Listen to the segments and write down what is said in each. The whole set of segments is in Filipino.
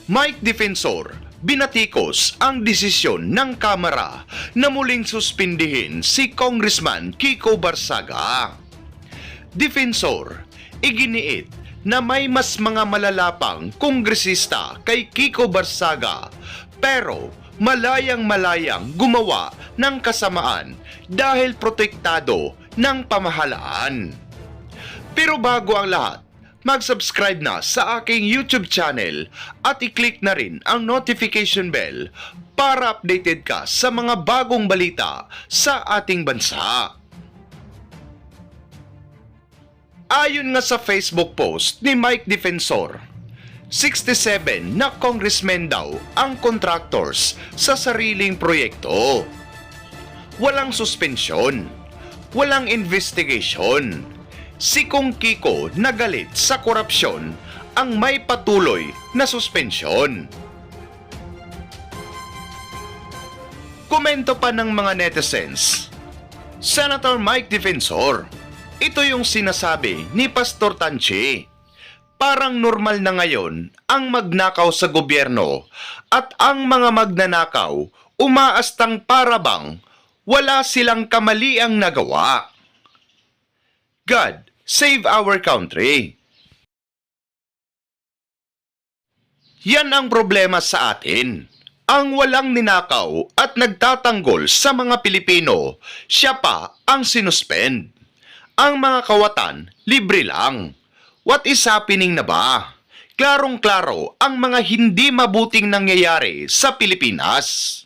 Mike Defensor, binatikos ang desisyon ng Kamara na muling suspindihin si Congressman Kiko Barzaga. Defensor, iginiit na may mas mga malalapang kongresista kay Kiko Barzaga pero malayang-malayang gumawa ng kasamaan dahil protektado ng pamahalaan. Pero bago ang lahat, mag-subscribe na sa aking YouTube channel at i-click na rin ang notification bell para updated ka sa mga bagong balita sa ating bansa. Ayon nga sa Facebook post ni Mike Defensor, 67 na congressmen daw ang contractors sa sariling proyekto. Walang suspensyon, walang investigation. Si Kong Kiko na galit sa korupsyon ang may patuloy na suspensyon. Komento pa ng mga netizens, Senator Mike Defensor, ito yung sinasabi ni Pastor Tanchi. Parang normal na ngayon ang magnakaw sa gobyerno at ang mga magnanakaw umaastang parabang wala silang kamaliang nagawa. God, save our country. Yan ang problema sa atin. Ang walang ninakaw at nagtatanggol sa mga Pilipino, siya pa ang sinuspend. Ang mga kawatan, libre lang. What is happening na ba? Klarong-klaro ang mga hindi mabuting nangyayari sa Pilipinas.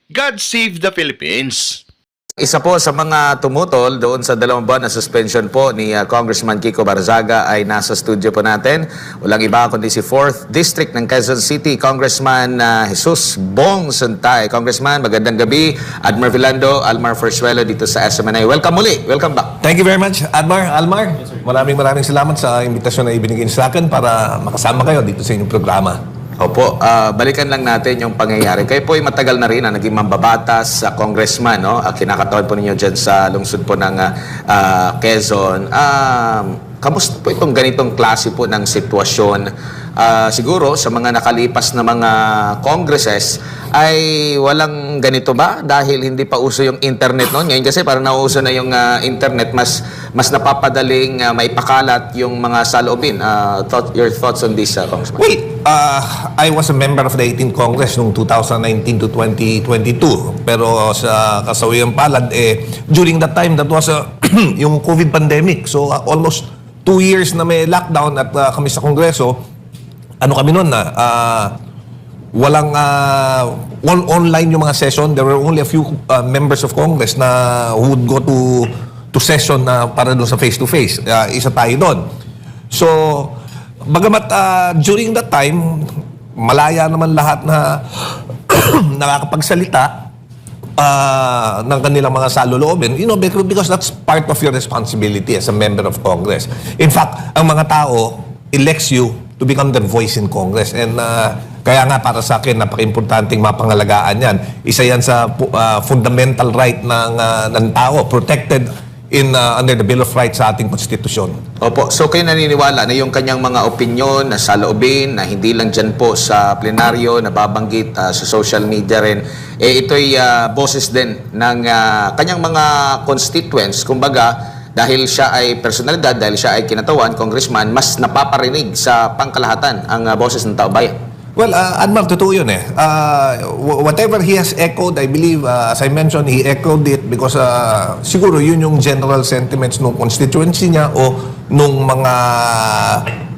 God save the Philippines. Isa po sa mga tumutol doon sa 2 buwan na suspension po ni Congressman Kiko Barzaga ay nasa studio po natin. Walang iba kundi si 4th District ng Quezon City, Congressman Jesus Bong Suntay. Congressman, magandang gabi. Admar Vilando, Almar Forzuelo dito sa SMNI. Welcome muli. Welcome back. Thank you very much, Almar. Maraming salamat sa imbitasyon na ibinigay sa akin para makasama kayo dito sa inyong programa. Opo, balikan lang natin yung pangyayari. Kayo po ay matagal na rin naging mambabatas sa congressman, no? Kinakatawan po ninyo dyan sa lungsod po ng Quezon. Kamusta po itong ganitong klase po ng sitwasyon? Siguro sa mga nakalipas na mga congresses ay walang ganito ba? Dahil hindi pa uso yung internet noon. Ngayon kasi parang nauuso na yung internet, mas napapadaling maipakalat yung mga saloobin. Your thoughts on this, Congressman? Well, I was a member of the 18th Congress noong 2019 to 2022. Pero sa kasawiyang palad, during that time, that was yung COVID pandemic. So almost 2 years na may lockdown at kami sa Kongreso, ano kami noon na walang online yung mga session. There were only a few members of Congress na who would go to session para doon sa face-to-face. Isa tayo doon. So, bagamat during that time, malaya naman lahat na nakakapagsalita ng kanilang mga saloloobin, because that's part of your responsibility as a member of Congress. In fact, ang mga tao elects you to become their voice in Congress. And kaya nga para sa akin, napaka-importanting mapangalagaan yan. Isa yan sa fundamental right ng tao, protected under the Bill of Rights sa ating konstitusyon. Opo. So kayo naniniwala na yung kanyang mga opinyon na saloobin na hindi lang dyan po sa plenaryo, nababanggit sa social media rin, ito'y boses din ng kanyang mga constituents. Kumbaga, dahil siya ay personalidad, dahil siya ay kinatawan, congressman, mas napaparinig sa pangkalahatan ang boses ng tao bayan. Well, Admar, totoo yun eh. Whatever he has echoed, I believe, as I mentioned, he echoed it because siguro yun yung general sentiments ng constituency niya o nung mga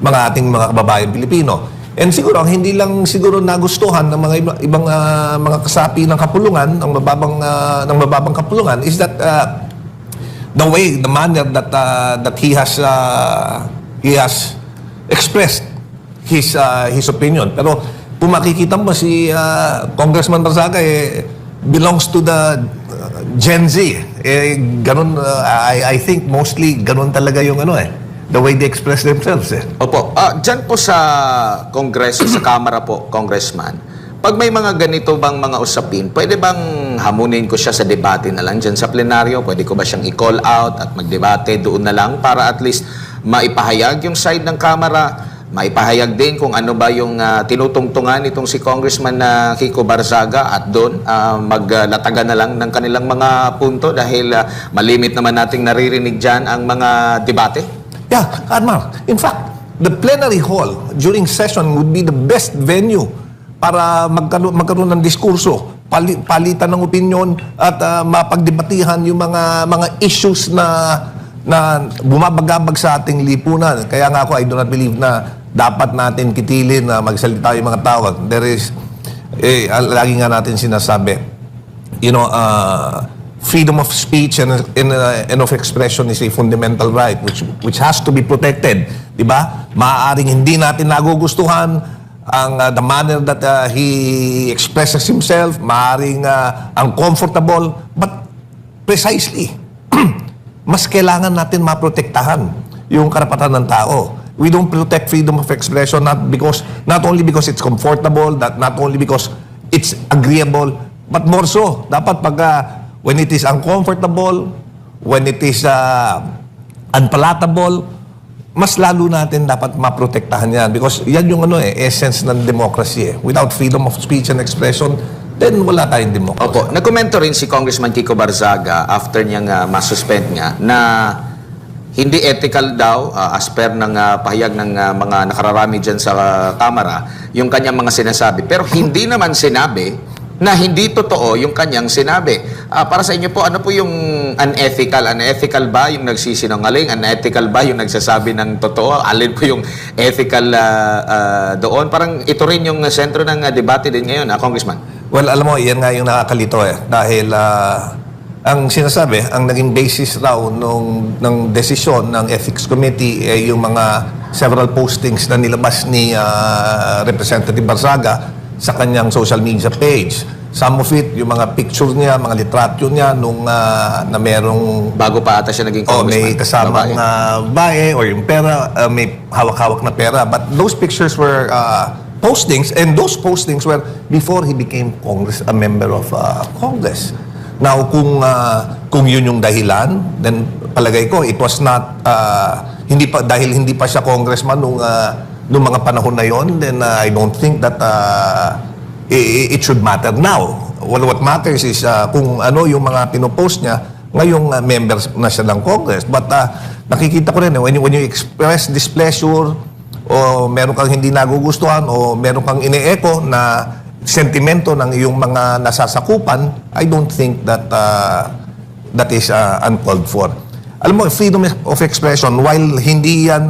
ating mga kababayan Pilipino. And siguro, ang hindi lang siguro nagustuhan ng mga ibang mga kasapi ng kapulungan, ng mababang kapulungan, is that the manner that he has expressed his opinion. Pero kung makikita mo si Congressman Barzaga belongs to the Gen Z. Ganun, I think mostly ganun talaga yung the way they express themselves. Opo. Diyan po sa Kongreso, sa Kamara po, Congressman, pag may mga ganito bang mga usapin, pwede bang hamunin ko siya sa debate na lang dyan sa plenaryo? Pwede ko ba siyang i-call out at magdebate doon na lang para at least maipahayag yung side ng Kamara maipahayag din kung ano ba yung tinutungtungan itong si Congressman Kiko Barzaga at doon maglatagan na lang ng kanilang mga punto dahil malimit naman nating naririnig dyan ang mga debate? Yeah, Admar. In fact, the plenary hall during session would be the best venue para magkaroon ng diskurso, palitan ng opinion at mapagdebatihan yung mga issues na bumabagabag sa ating lipunan. Kaya nga ako, I do not believe na dapat natin kitilin na magsalita yung mga tao. There is, lagi nga natin sinasabi, freedom of speech and of expression is a fundamental right which has to be protected. Diba? Maaaring hindi natin nagugustuhan the manner that he expresses himself, maaaring uncomfortable, but precisely, mas kailangan natin maprotektahan yung karapatan ng tao. We don't protect freedom of expression not only because it's comfortable, not only because it's agreeable, but more so, dapat when it is uncomfortable, when it is unpalatable, mas lalo natin dapat maprotektahan yan because yan yung essence ng democracy. Without freedom of speech and expression, then wala tayong democracy. Opo, nagkomento rin si Congressman Kiko Barzaga after niyang masuspend nga na hindi ethical daw as per ng pahayag ng mga nakararami dyan sa Kamara yung kanyang mga sinasabi. Pero hindi naman sinabi na hindi totoo yung kanyang sinabi. Para sa inyo po, ano po yung unethical? Unethical ba yung nagsisinungaling? Unethical ba yung nagsasabi ng totoo? Alin po yung ethical doon? Parang ito rin yung sentro ng debate din ngayon, Congressman. Well, alam mo, yan nga yung nakakalito dahil ang sinasabi, ang naging basis raw ng desisyon ng Ethics Committee yung mga several postings na nilabas ni Representative Barzaga sa kanyang social media page. Some of it, yung mga picture niya, mga litrato niya nung na merong... Bago pa ata siya naging congressman. May kasamang bae or yung pera, may hawak-hawak na pera. But those pictures were postings, and those postings were before he became a member of Congress. Now, kung yun yung dahilan, then palagay ko, it was not, dahil hindi pa siya congressman nung mga panahon na yon, then I don't think that it should matter now. Well, what matters is kung ano yung mga pinopost niya, ngayong members na siya ng Congress. But nakikita ko rin, when you express displeasure, o meron kang hindi nagugustuhan, o meron kang ine-echo na sentimento ng iyong mga nasasakupan, I don't think that that is uncalled for. Alam mo, freedom of expression, while hindi yan,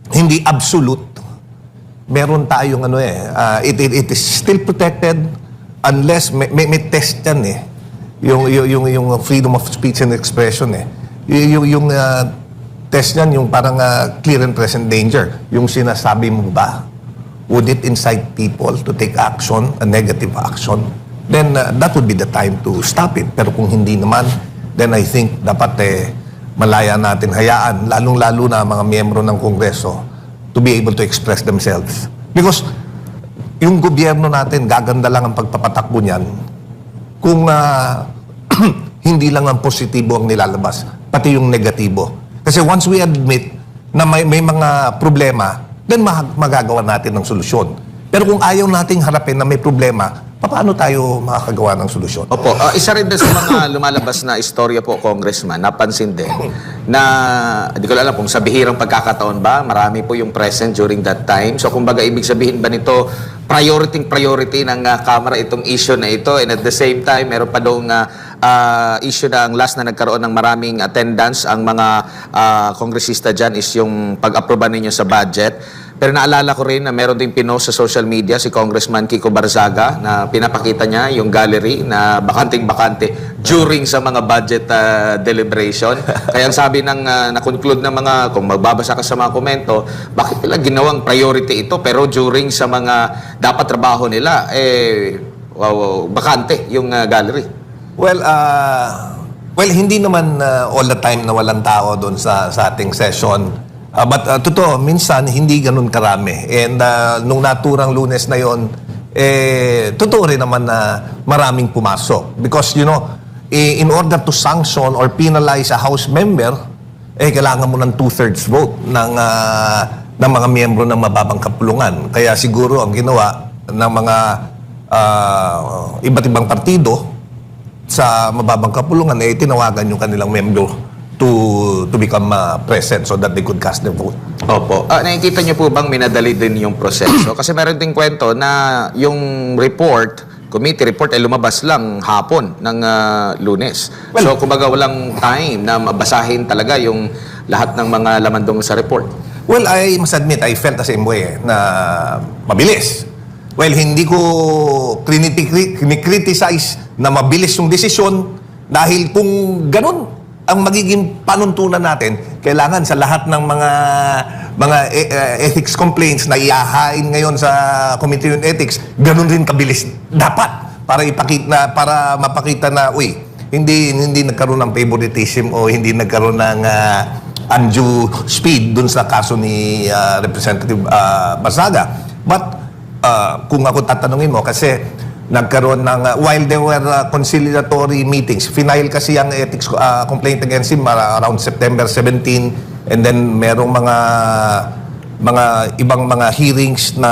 hindi absolute, meron tayong it is still protected unless may test yan yung freedom of speech and expression yung test niyan, yung parang clear and present danger. Yung sinasabi mo ba, would it incite people to take action, a negative action? Then that would be the time to stop it. Pero kung hindi naman, then I think dapat malaya natin hayaan, lalong-lalo na mga miyembro ng Kongreso to be able to express themselves. Because yung gobyerno natin, gaganda lang ang pagpapatakbo niyan kung hindi lang ang positibo ang nilalabas, pati yung negatibo. Kasi once we admit na may mga problema, then magagawa natin ng solusyon. Pero kung ayaw nating harapin na may problema, paano tayo makakagawa ng solusyon? Opo, isa rin din sa mga lumalabas na istorya po, Congressman, napansin din na, di ko alam kung sa bihirang pagkakataon ba, marami po yung present during that time. So, kumbaga, ibig sabihin ba nito, priority ng Kamara itong issue na ito, and at the same time, meron pa doong issue na ang last na nagkaroon ng maraming attendance ang mga kongresista dyan is yung pag-aproba ninyo sa budget. Pero naalala ko rin na meron din pinost sa social media si Congressman Kiko Barzaga na pinapakita niya yung gallery na bakanting-bakante during sa mga budget deliberation. Kaya ang sabi ng na-conclude ng mga, kung magbabasa ka sa mga komento, bakit nila ginawang priority ito pero during sa mga dapat trabaho nila, bakante yung gallery? Well, hindi naman all the time na walang tao doon sa ating session. But totoo, minsan hindi ganun karami. And nung naturang Lunes na yon, totoo rin naman na maraming pumasok. Because, in order to sanction or penalize a House member, kailangan mo ng 2/3 vote ng mga miyembro ng mababang kapulungan. Kaya siguro ang ginawa ng mga iba't ibang partido sa mababang kapulungan tinawagan yung kanilang miyembro to become present so that they could cast their vote. Opo. Nakikita niyo po bang minadali din yung proseso? Kasi meron ding kwento na yung committee report ay lumabas lang hapon ng Lunes. So, kumbaga walang time na mabasahin talaga yung lahat ng mga laman doon sa report. Well, I must admit, I felt the same way na mabilis. Well, hindi ko criticize na mabilis yung desisyon dahil kung ganun ang magiging panuntunan natin, kailangan sa lahat ng mga ethics complaints na iahain ngayon sa Committee on Ethics, ganun rin kabilis dapat para mapakita na hindi nagkaroon ng favoritism o hindi nagkaroon ng undue speed dun sa kaso ni Representative Barsaga. But kung ako tatanungin mo, kasi nagkaroon ng, while there were conciliatory meetings, final kasi ang ethics complaint against him around September 17, and then merong mga ibang mga hearings na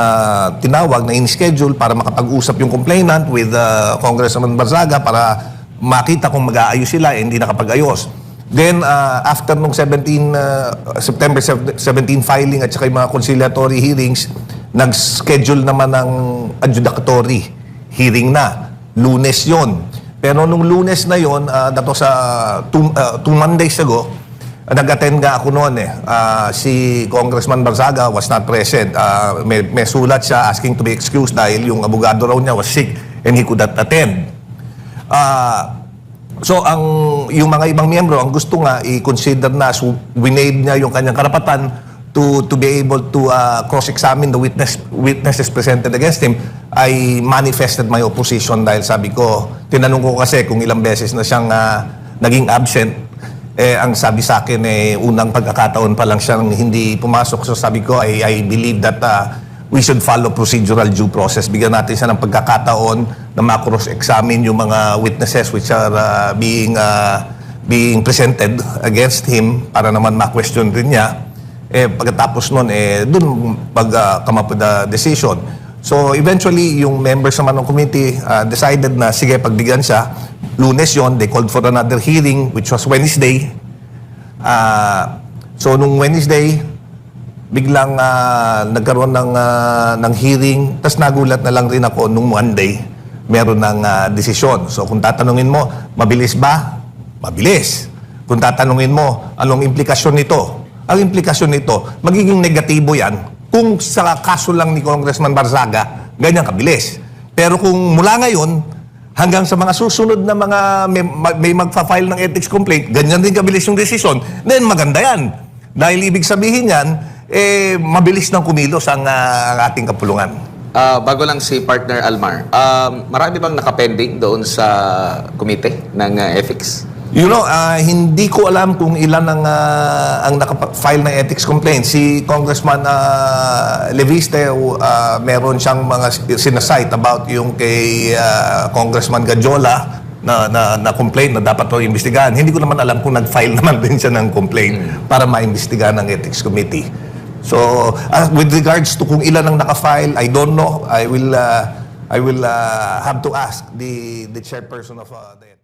tinawag na in-schedule para makapag-usap yung complainant with Congressman Barzaga para makita kung mag-aayos sila, hindi nakapag-ayos. Then, after nung September 17 filing at saka yung mga conciliatory hearings, nag-schedule naman ng adjudicatory hearing na. Lunes yon. Pero nung Lunes na yon, dato sa 2 Mondays ago, nag-attend nga ako noon si Congressman Barzaga was not present. May sulat siya asking to be excused dahil yung abogado raw niya was sick and he could not attend. So yung mga ibang miyembro ang gusto nga i-consider na winave niya yung kanyang karapatan to be able to cross-examine the witnesses presented against him. I manifested my opposition dahil sabi ko, tinanong ko kasi kung ilang beses na siyang naging absent. Ang sabi sa akin unang pagkakataon pa lang siyang hindi pumasok. So sabi ko, I believe that we should follow procedural due process. Bigyan natin siya ng pagkakataon na ma-cross-examine yung mga witnesses which are being presented against him para naman ma-question rin niya. Pagkatapos nun, dun come up with a decision. So eventually, yung members naman ng committee decided na sige, pagbigyan siya. Lunes yon, they called for another hearing which was Wednesday. So nung Wednesday, biglang nagkaroon ng hearing. Tapos nagulat na lang rin ako nung Monday, meron ng desisyon. So kung tatanungin mo, mabilis ba? Mabilis. Kung tatanungin mo, anong implikasyon nito? Ang implikasyon nito, magiging negatibo yan kung sa kaso lang ni Congressman Barzaga, ganyan kabilis. Pero kung mula ngayon, hanggang sa mga susunod na mga may magpa-file ng ethics complaint, ganyan din kabilis yung desisyon, then maganda yan. Dahil ibig sabihin yan, mabilis nang kumilos ang ating kapulungan. Bago lang si Partner Almar, marami bang nakapending doon sa komite ng ethics? You know, hindi ko alam kung ilan ang nakapag-file ng ethics complaint. Si Congressman Leviste, meron siyang mga sinasite about yung kay Congressman Gadjola na complaint na dapat ito imbestigahan. Hindi ko naman alam kung nag-file naman din siya ng complaint para maimbestigahan ng ethics committee. So, with regards to kung ilan ang naka-file, I don't know. I will have to ask the chairperson of the